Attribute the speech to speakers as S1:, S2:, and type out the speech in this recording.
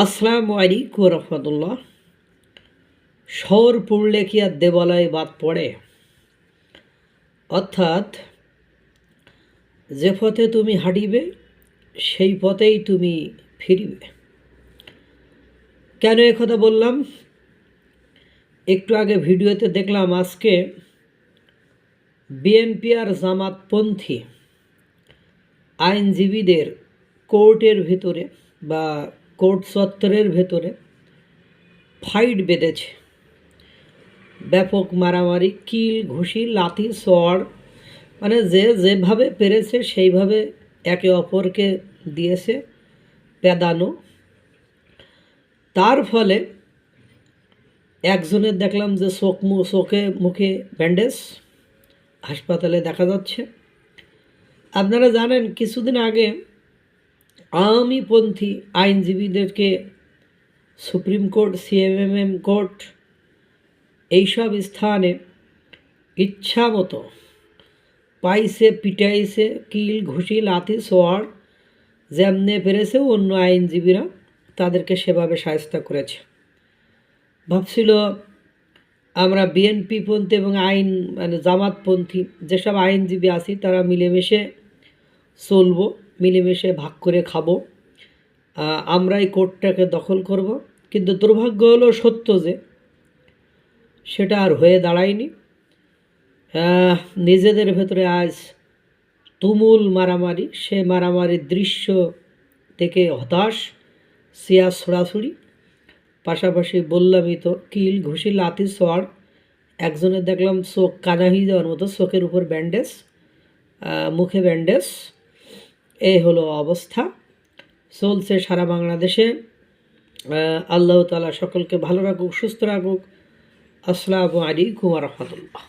S1: আসসালামু আলাইকুম রহমতুল্লাহ। শহর পড়লে কি আর দেবালয় বাদ পড়ে? অর্থাৎ যে পথে তুমি হাঁটিবে সেই পথেই তুমি ফিরিবে। কেন কথা বললাম? একটু আগে ভিডিওতে দেখলাম আজকে বিএনপি আর জামাতপন্থী আইনজীবীদের কোর্টের ভেতরে বা কোর্ট চত্বরের ভেতরে ফাইট বেঁধেছে। ব্যাপক মারামারি, কিল ঘুষি লাথি সোয়ার, মানে যে যেভাবে পেরেছে সেইভাবে একে অপরকে দিয়েছে পেদানো। তার ফলে একজনের দেখলাম যে চোখে মুখে ব্যান্ডেজ, হাসপাতালে দেখা যাচ্ছে। আপনারা জানেন কিছুদিন আগে আওয়ামীপন্থী আইনজীবীদেরকে সুপ্রিম কোর্ট, সিএমএম কোর্ট এইসব স্থানে ইচ্ছা মতো পাইছে, পিটাইছে, কিল ঘুষি লাথি সোয়ার যেমনে পেরেছে অন্য আইনজীবীরা তাদেরকে সেভাবে শায়েস্তা করেছে। ভাবছিল আমরা বিএনপিপন্থী এবং জামাতপন্থী যেসব আইনজীবী আছি তারা মিলেমিশে চলবো, মিলেমিশে ভাগ করে খাবো, আমরা এই কোর্টটাকে দখল করব। কিন্তু দুর্ভাগ্য হলো সত্য যে সেটা আর হয়ে দাঁড়ায়নি। নিজেদের ভেতরে আজ তুমুল মারামারি, সে মারামারির দৃশ্য থেকে হতাশ, চেয়ার ছোড়াছুড়ি, পাশাপাশি বললামই তো কিল ঘুষি লাথি সোয়ার। একজনের দেখলাম চোখ কানা হয়ে যাওয়ার মতো, চোখের উপর ব্যান্ডেজ, মুখে ব্যান্ডেজ। এই হলো অবস্থা চলছে সারা বাংলাদেশে। আল্লাহ তাআলা সকলকে ভালো রাখুক, সুস্থ রাখুক। আসসালামু আলাইকুম ওয়া রাহমাতুল্লাহ।